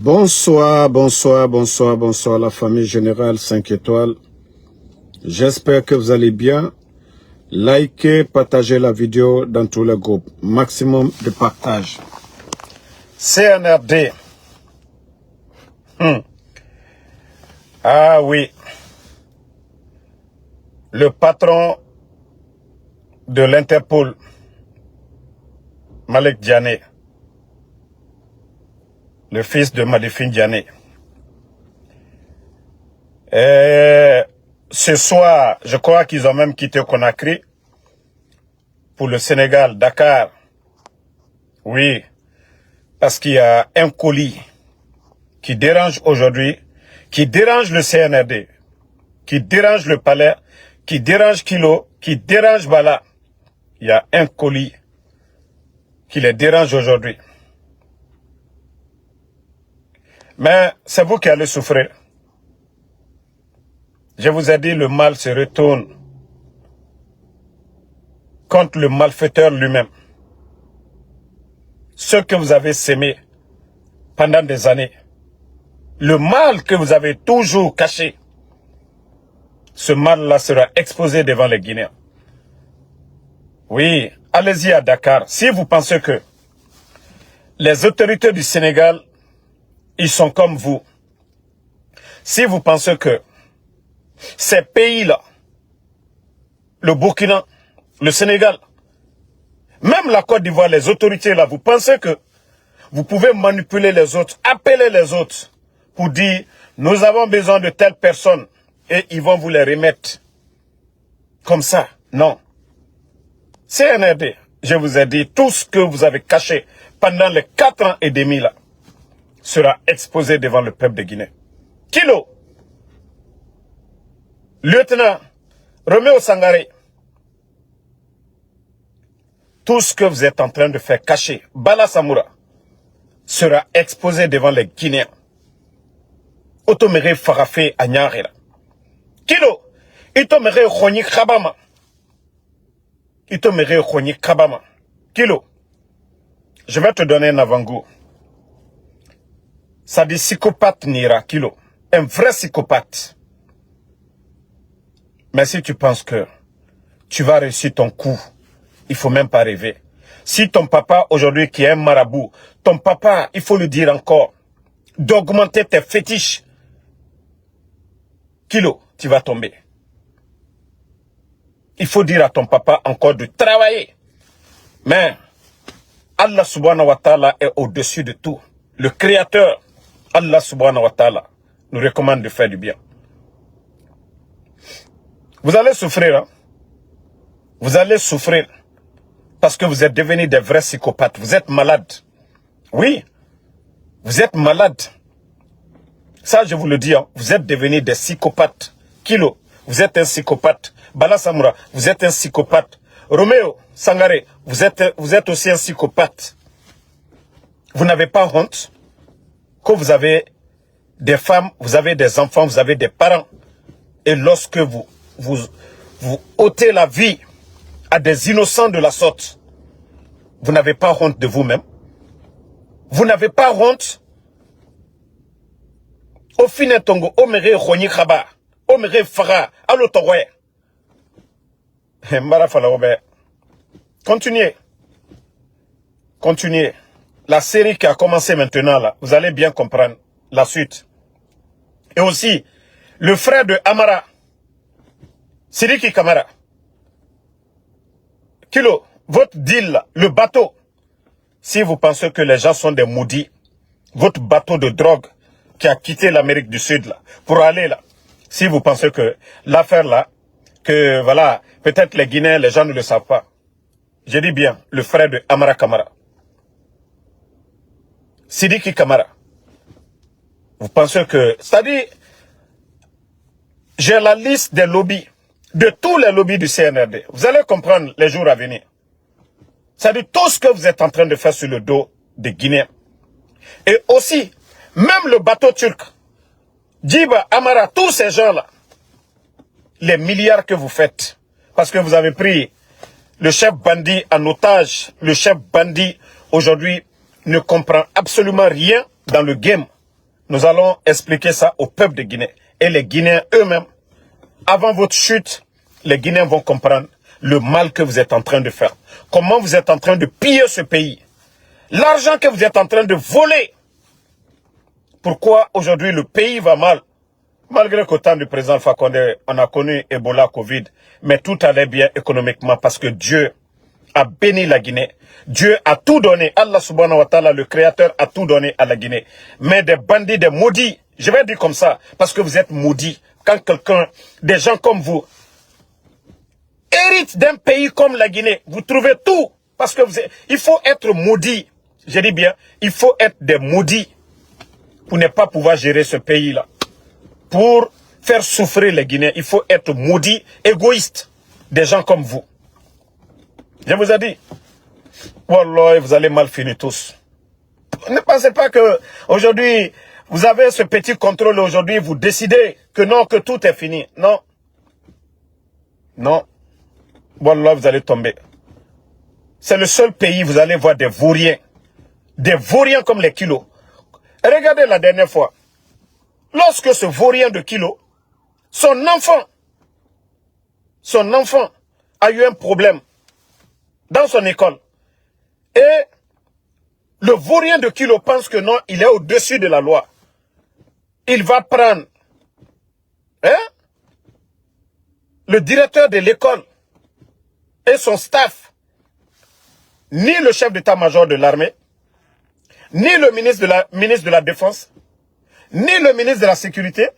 Bonsoir, bonsoir, bonsoir, bonsoir la famille générale 5 étoiles. J'espère que vous allez bien. Likez, partagez la vidéo dans tous les groupes. Maximum de partage. CNRD. Ah oui. Le patron de l'Interpol, Malik Diané, le fils de Madifine Diané. Ce soir, je crois qu'ils ont même quitté Conakry pour le Sénégal, Dakar. Oui, parce qu'il y a un colis qui dérange aujourd'hui, qui dérange le CNRD, qui dérange le palais, qui dérange Kilo, qui dérange Bala. Il y a un colis qui les dérange aujourd'hui. Mais c'est vous qui allez souffrir. Je vous ai dit, le mal se retourne contre le malfaiteur lui-même. Ce que vous avez sémé pendant des années, le mal que vous avez toujours caché, ce mal-là sera exposé devant les Guinéens. Oui, allez-y à Dakar. Si vous pensez que les autorités du Sénégal, ils sont comme vous, si vous pensez que ces pays-là, le Burkina, le Sénégal, même la Côte d'Ivoire, les autorités là, vous pensez que vous pouvez manipuler les autres, appeler les autres pour dire nous avons besoin de telle personne et ils vont vous les remettre comme ça? Non. CNRD, je vous ai dit, tout ce que vous avez caché pendant les 4 ans et demi là sera exposé devant le peuple de Guinée. Kilo, lieutenant Roméo Sangaré, tout ce que vous êtes en train de faire cacher, Bala Samoura, sera exposé devant les Guinéens. Otomere Farafé Agnarela. Kilo, Itomere Khoni Khabama. Itomere Khoni Khabama. Kilo, je vais te donner un avant-goût. Ça dit psychopathe Nira, Kilo. Un vrai psychopathe. Mais si tu penses que tu vas réussir ton coup, il ne faut même pas rêver. Si ton papa aujourd'hui qui est un marabout, ton papa, il faut le dire encore, d'augmenter tes fétiches, Kilo, tu vas tomber. Il faut dire à ton papa encore de travailler. Mais Allah subhanahu wa ta'ala est au-dessus de tout. Le créateur, Allah subhanahu wa ta'ala, nous recommande de faire du bien. Vous allez souffrir, hein? Vous allez souffrir parce que vous êtes devenus des vrais psychopathes. Vous êtes malades. Oui, vous êtes malades. Ça, je vous le dis, hein, vous êtes devenus des psychopathes. Kilo, vous êtes un psychopathe. Bala Samoura, vous êtes un psychopathe. Roméo Sangaré, vous êtes aussi un psychopathe. Vous n'avez pas honte que vous avez des femmes, vous avez des enfants, vous avez des parents. Et lorsque vous ôtez la vie à des innocents de la sorte, vous n'avez pas honte de vous-même. Vous n'avez pas honte. Au final, Tongo, Omere Khoni Khaba, Omere Fara, Alotowe. Continuez. Continuez. La série qui a commencé maintenant, là, vous allez bien comprendre la suite. Et aussi, le frère de Amara, Sidiki Kamara. Kilo, votre deal, là, le bateau, si vous pensez que les gens sont des maudits, votre bateau de drogue qui a quitté l'Amérique du Sud là, pour aller là, si vous pensez que l'affaire là, que voilà, peut-être les Guinéens, les gens ne le savent pas. Je dis bien, le frère de Amara Kamara. Sidiki Kamara. Vous pensez que, c'est-à-dire, j'ai la liste des lobbies, de tous les lobbies du CNRD. Vous allez comprendre les jours à venir. C'est-à-dire tout ce que vous êtes en train de faire sur le dos des Guinéens. Et aussi, même le bateau turc, Djiba, Amara, tous ces gens-là, les milliards que vous faites, parce que vous avez pris le chef bandit en otage, le chef bandit aujourd'hui ne comprend absolument rien dans le game. Nous allons expliquer ça au peuple de Guinée. Et les Guinéens eux-mêmes, avant votre chute, les Guinéens vont comprendre le mal que vous êtes en train de faire. Comment vous êtes en train de piller ce pays. L'argent que vous êtes en train de voler. Pourquoi aujourd'hui le pays va mal? Malgré qu'au temps du président Alpha Condé, on a connu Ebola, Covid, mais tout allait bien économiquement parce que Dieu a béni la Guinée. Dieu a tout donné. Allah subhanahu wa ta'ala, le créateur, a tout donné à la Guinée. Mais des bandits, des maudits, je vais dire comme ça, parce que vous êtes maudits. Quand quelqu'un, des gens comme vous, héritent d'un pays comme la Guinée, vous trouvez tout. Parce que il faut être maudit. Je dis bien, il faut être des maudits pour ne pas pouvoir gérer ce pays-là. Pour faire souffrir les Guinéens, il faut être maudit, égoïste. Des gens comme vous. Je vous ai dit, wallah, vous allez mal finir tous. Ne pensez pas que aujourd'hui, vous avez ce petit contrôle aujourd'hui, vous décidez que non, que tout est fini. Non. Non. Wallah, vous allez tomber. C'est le seul pays, vous allez voir des vauriens. Des vauriens comme les kilos. Regardez la dernière fois. Lorsque ce vaurien de Kilo, son enfant a eu un problème dans son école. Et le vaurien de Kilo pense que non, il est au-dessus de la loi. Il va prendre le directeur de l'école et son staff, ni le chef d'état-major de l'armée, ni le ministre de la Défense, ni le ministre de la Sécurité,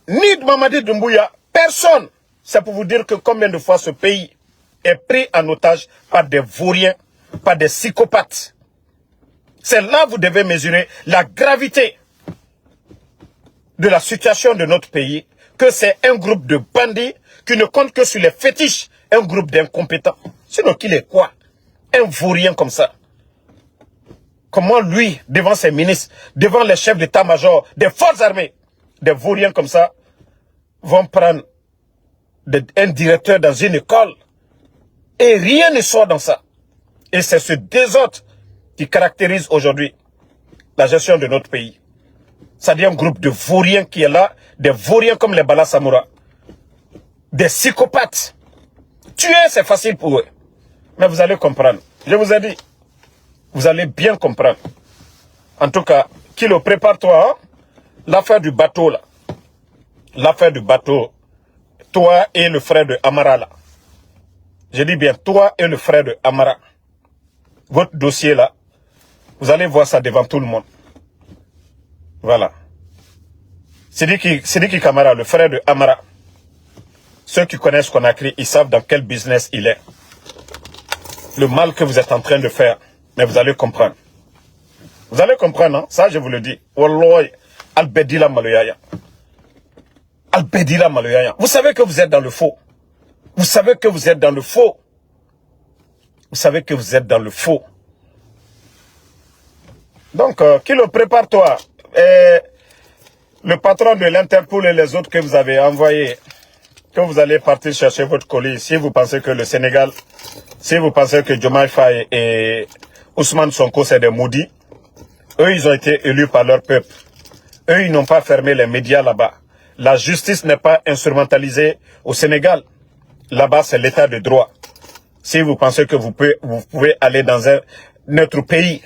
ni Mamadi Doumbouya, personne. C'est pour vous dire que combien de fois ce pays est pris en otage par des vauriens, par des psychopathes. C'est là que vous devez mesurer la gravité de la situation de notre pays, que c'est un groupe de bandits qui ne compte que sur les fétiches, un groupe d'incompétents. Sinon, qu'il est quoi? Un vaurien comme ça. Comment lui, devant ses ministres, devant les chefs d'état-major des forces armées, des vauriens comme ça, vont prendre un directeur dans une école et rien ne sort dans ça. Et c'est ce désordre qui caractérise aujourd'hui la gestion de notre pays. C'est-à-dire un groupe de vauriens qui est là, des vauriens comme les Bala Samoura, des psychopathes. Tuer, c'est facile pour eux. Mais vous allez comprendre. Je vous ai dit. Vous allez bien comprendre. En tout cas, Kilo, prépare-toi. Hein? L'affaire du bateau, là. L'affaire du bateau. Toi et le frère de Amara, là. Je dis bien, toi et le frère de Amara. Votre dossier, là. Vous allez voir ça devant tout le monde. Voilà. Sidiki Kamara, le frère de Amara. Ceux qui connaissent Conakry, ils savent dans quel business il est. Le mal que vous êtes en train de faire. Mais vous allez comprendre. Vous allez comprendre, hein? Ça je vous le dis. Wallah, Albedila Maloyaya. Albedila Maloyaya. Vous savez que vous êtes dans le faux. Vous savez que vous êtes dans le faux. Vous savez que vous êtes dans le faux. Donc, Kilo, prépare-toi. Le patron de l'Interpol et les autres que vous avez envoyés, que vous allez partir chercher votre colis, si vous pensez que le Sénégal, si vous pensez que Diomaye Faye et Ousmane Sonko, c'est des maudits. Eux, ils ont été élus par leur peuple. Eux, ils n'ont pas fermé les médias là-bas. La justice n'est pas instrumentalisée au Sénégal. Là-bas, c'est l'état de droit. Si vous pensez que vous pouvez aller dans notre pays,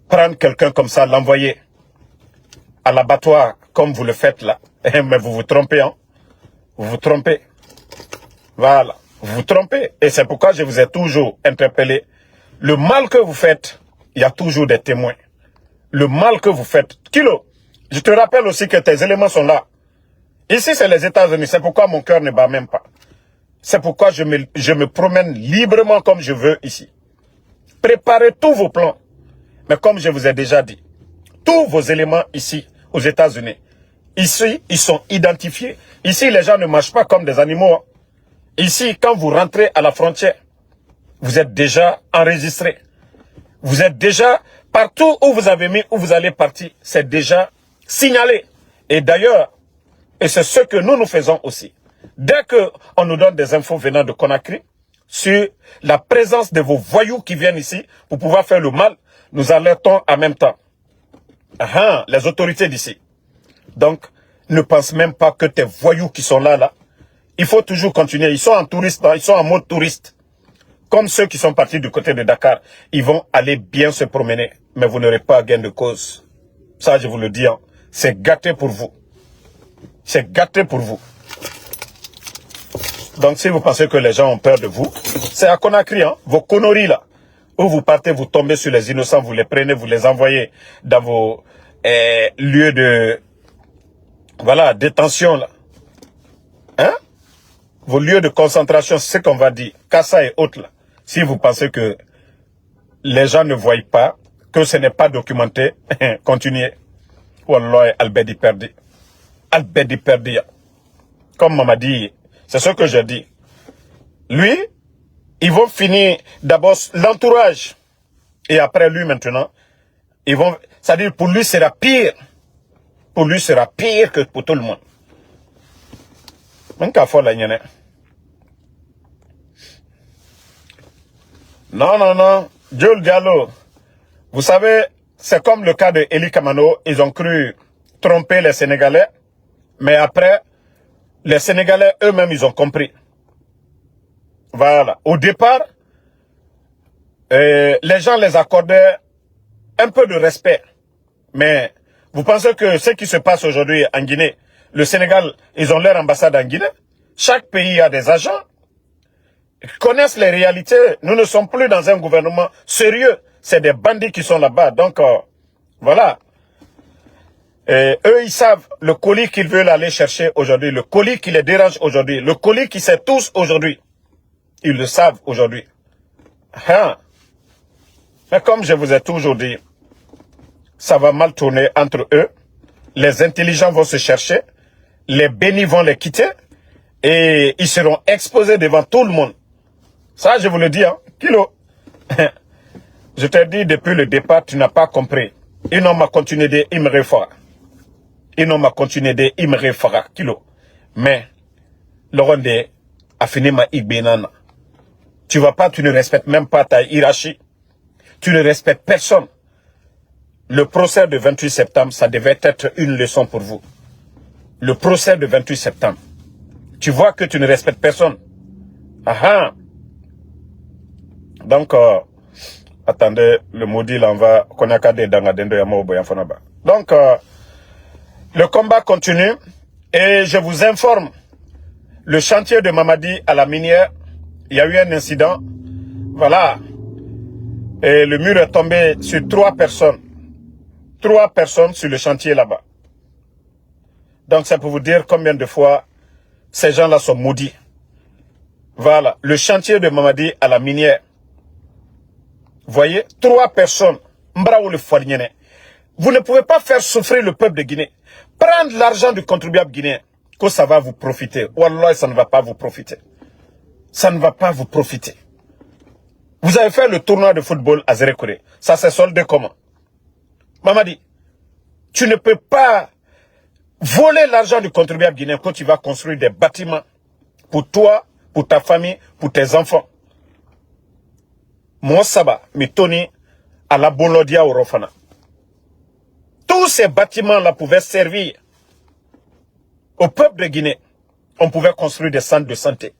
prendre quelqu'un comme ça, l'envoyer à l'abattoir, comme vous le faites là, mais vous vous trompez, hein? Vous vous trompez. Voilà. Vous vous trompez. Et c'est pourquoi je vous ai toujours interpellé. Le mal que vous faites, il y a toujours des témoins. Le mal que vous faites. Kilo, je te rappelle aussi que tes éléments sont là. Ici, c'est les États-Unis. C'est pourquoi mon cœur ne bat même pas. C'est pourquoi je me promène librement comme je veux ici. Préparez tous vos plans. Mais comme je vous ai déjà dit, tous vos éléments ici, aux États-Unis, ici, ils sont identifiés. Ici, les gens ne marchent pas comme des animaux. Ici, quand vous rentrez à la frontière, vous êtes déjà enregistré. Vous êtes déjà, partout où vous avez mis, où vous allez partir, c'est déjà signalé. Et d'ailleurs, et c'est ce que nous faisons aussi. Dès qu'on nous donne des infos venant de Conakry, sur la présence de vos voyous qui viennent ici pour pouvoir faire le mal, nous alertons en même temps. Les autorités d'ici. Donc, ne pense même pas que tes voyous qui sont là, il faut toujours continuer. Ils sont en touriste, ils sont en mode touriste. Comme ceux qui sont partis du côté de Dakar. Ils vont aller bien se promener. Mais vous n'aurez pas gain de cause. Ça, je vous le dis. C'est gâté pour vous. C'est gâté pour vous. Donc, si vous pensez que les gens ont peur de vous, c'est à Conakry, vos conneries là. Où vous partez, vous tombez sur les innocents, vous les prenez, vous les envoyez dans vos lieux de détention là. Vos lieux de concentration, c'est ce qu'on va dire, Kassa et autres là. Si vous pensez que les gens ne voient pas, que ce n'est pas documenté, continuez. Wallah, Albedi perdu. Albedi perdu. Comme maman dit, c'est ce que je dis. Lui, ils vont finir d'abord l'entourage. Et après lui maintenant, ils vont... C'est-à-dire pour lui, sera pire. Pour lui, sera pire que pour tout le monde. Non. Jules Diallo. Vous savez, c'est comme le cas de Eli Kamano. Ils ont cru tromper les Sénégalais. Mais après, les Sénégalais eux-mêmes, ils ont compris. Voilà. Au départ, les gens les accordaient un peu de respect. Mais vous pensez que ce qui se passe aujourd'hui en Guinée, le Sénégal, ils ont leur ambassade en Guinée. Chaque pays a des agents. Ils connaissent les réalités. Nous ne sommes plus dans un gouvernement sérieux. C'est des bandits qui sont là-bas. Donc, voilà. Eux, ils savent le colis qu'ils veulent aller chercher aujourd'hui. Le colis qui les dérange aujourd'hui. Le colis qui s'est tous aujourd'hui. Ils le savent aujourd'hui. Mais comme je vous ai toujours dit, ça va mal tourner entre eux. Les intelligents vont se chercher. Les bénis vont les quitter. Et ils seront exposés devant tout le monde. Ça, je vous le dis, Kilo. Je t'ai dit depuis le départ, tu n'as pas compris. Ils n'ont pas continué de Imrefara. Ils n'ont pas continué de Imrefara, Kilo. Mais, le Rwandais a fini ma Igbenana. Tu vas pas, tu ne respectes même pas ta hiérarchie. Tu ne respectes personne. Le procès de 28 septembre, ça devait être une leçon pour vous. Le procès de 28 septembre. Tu vois que tu ne respectes personne. Donc, attendez, le maudit là, on va... Donc, le combat continue. Et je vous informe, le chantier de Mamadi à la minière, il y a eu un incident. Voilà. Et le mur est tombé sur 3 personnes. 3 personnes sur le chantier là-bas. Donc, c'est pour vous dire combien de fois ces gens-là sont maudits. Voilà. Le chantier de Mamadi à la minière. Voyez, 3 personnes. Vous ne pouvez pas faire souffrir le peuple de Guinée. Prendre l'argent du contribuable guinéen. Que ça va vous profiter. Wallah, ça ne va pas vous profiter. Ça ne va pas vous profiter. Vous avez fait le tournoi de football à Zérekore. Ça s'est soldé comment? Mamadi, tu ne peux pas voler l'argent du contribuable guinéen quand tu vas construire des bâtiments pour toi, pour ta famille, pour tes enfants. Moi, Saba, Mitoni, à la Bolodia au Rofana. Tous ces bâtiments-là pouvaient servir au peuple de Guinée. On pouvait construire des centres de santé.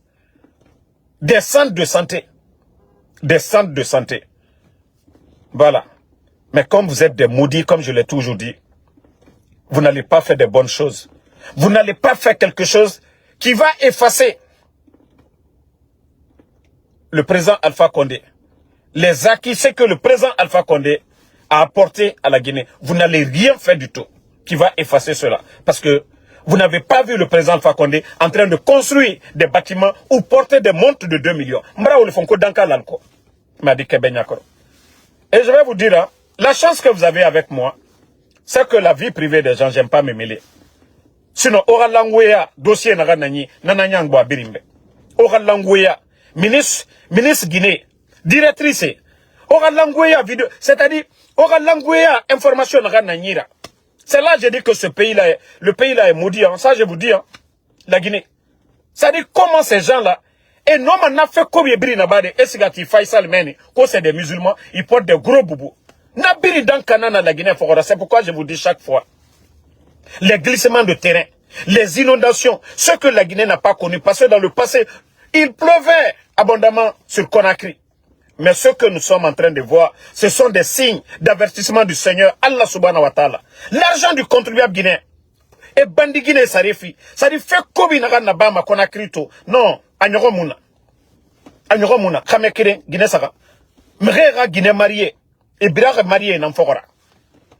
Des centres de santé. Des centres de santé. Voilà. Mais comme vous êtes des maudits, comme je l'ai toujours dit, vous n'allez pas faire de bonnes choses. Vous n'allez pas faire quelque chose qui va effacer le président Alpha Condé. Les acquis, c'est que le président Alpha Condé a apporté à la Guinée. Vous n'allez rien faire du tout qui va effacer cela. Parce que vous n'avez pas vu le président Alpha Condé en train de construire des bâtiments ou porter des montres de 2 millions. Et je vais vous dire, la chance que vous avez avec moi, c'est que la vie privée des gens, j'aime pas me mêler. Sinon, Oralangouya, dossier Naranani, Nananyangwa Birimbe. Oralangouya, ministre Guinée, directrice. Oralangouya, vidéo, c'est-à-dire, Oralangouya, information Narananyira. C'est là que je dis que ce pays-là, le pays-là est maudit. Ça, je vous dis, la Guinée. C'est-à-dire, comment ces gens-là, et non, on a fait comme Yébri Nabade, et Sigati Faisal Meni, quand c'est des musulmans, ils portent des gros boubous. Nabiri dans Kanana, la Guinée Fokora. C'est pourquoi je vous dis chaque fois. Les glissements de terrain, les inondations, ce que la Guinée n'a pas connu. Parce que dans le passé, il pleuvait abondamment sur Conakry. Mais ce que nous sommes en train de voir, ce sont des signes d'avertissement du Seigneur, Allah subhanahu wa ta'ala. L'argent du contribuable guinéen. Et bandi Guinée, ça réfie. Ça dit, fait Kobi Nagan Nabama Conakry to. Non, Anyoro Mouna. Anyoro Mouna. Kamekire, Guinée Saka. Mrera Guinée marié. Et Birare marié, Namfora.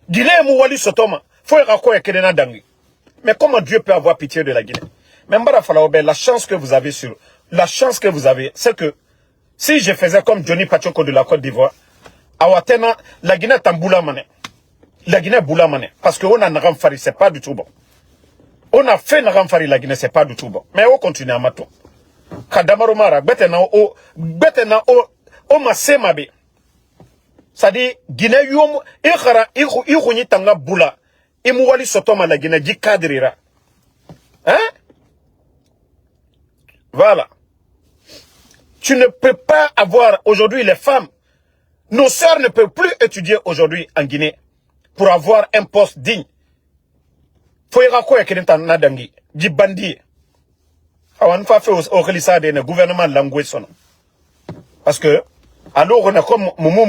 Guinée Mouwali Sotoma. Faut y Kedena Dangi. Mais comment Dieu peut avoir pitié de la Guinée? Mais Mbara Falaobe, la chance que vous avez c'est que si je faisais comme Johnny Pachoko de la Côte d'Ivoire, Awatena, la Guinée tamboula mané. La Guinée boula mané. Parce qu'on a Naramfari, c'est pas du tout bon. On a fait Naramfari, la Guinée, c'est pas du tout bon. Mais on continue à mato. Kadamaromara, betena o masemabe. C'est-à-dire, Guinée, ikhara, tanga boula. Imouali sotoma la Guinée, dit kadrira. Hein? Voilà. Tu ne peux pas avoir aujourd'hui les femmes. Nos sœurs ne peuvent plus étudier aujourd'hui en Guinée pour avoir un poste digne. Faut y raconter que n'entend nadangi, dit bandit. Awan fa fait au relisa de gouvernement langoué son. Parce que alors on a comme Moumou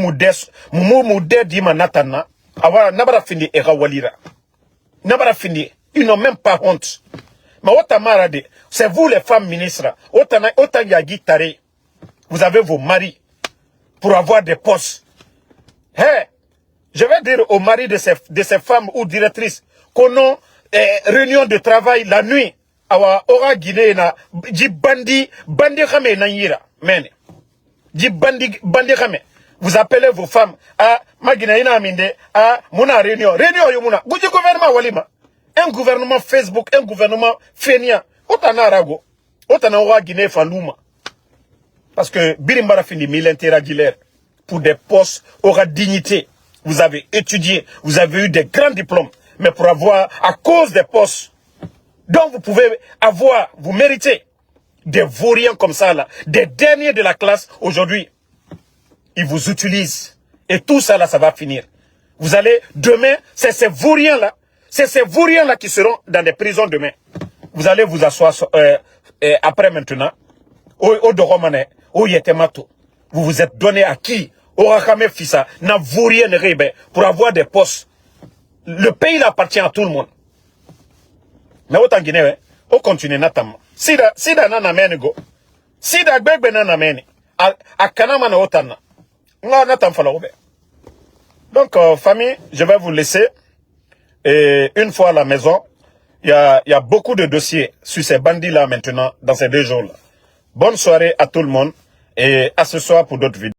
Moudé dit manatana, avoir n'abara fini et rawalira. N'abara fini, ils n'ont même pas honte. Mais otamarade, c'est vous les femmes ministres, autant yagi tare. Vous avez vos maris pour avoir des postes. Hey, je vais dire aux maris de ces femmes ou directrices qu'on a réunion de travail la nuit. Awa ora Guinée na di bandi kame na yira mene. Di bandi kame. Vous appelez vos femmes à ma Guinée na aminde à mona réunion yo mona. Gouji gouvernement walima. Un gouvernement Facebook, un gouvernement feignant. Otana arago. Otana ora Guinée faluma. Parce que Birimbara fini militaire pour des postes aura dignité. Vous avez étudié, vous avez eu des grands diplômes, mais pour avoir, à cause des postes, donc vous pouvez avoir, vous méritez des vauriens comme ça là, des derniers de la classe aujourd'hui, ils vous utilisent. Et tout ça là, ça va finir. Vous allez, demain, c'est ces vauriens là qui seront dans des prisons demain. Vous allez vous asseoir après maintenant, au Doromane, au Yetemato. Vous vous êtes donné à qui? Au Rakame Fissa, n'a vaurien rebe pour avoir des postes. Le pays appartient à tout le monde. Mais autant Guinée, on continue notamment. Sida nana menego. Sida gbegbe nana meni. A kanama na otana. Nga natam falaobe. Donc, famille, je vais vous laisser. Et une fois à la maison, il y a beaucoup de dossiers sur ces bandits-là maintenant, dans ces 2 jours-là. Bonne soirée à tout le monde et à ce soir pour d'autres vidéos.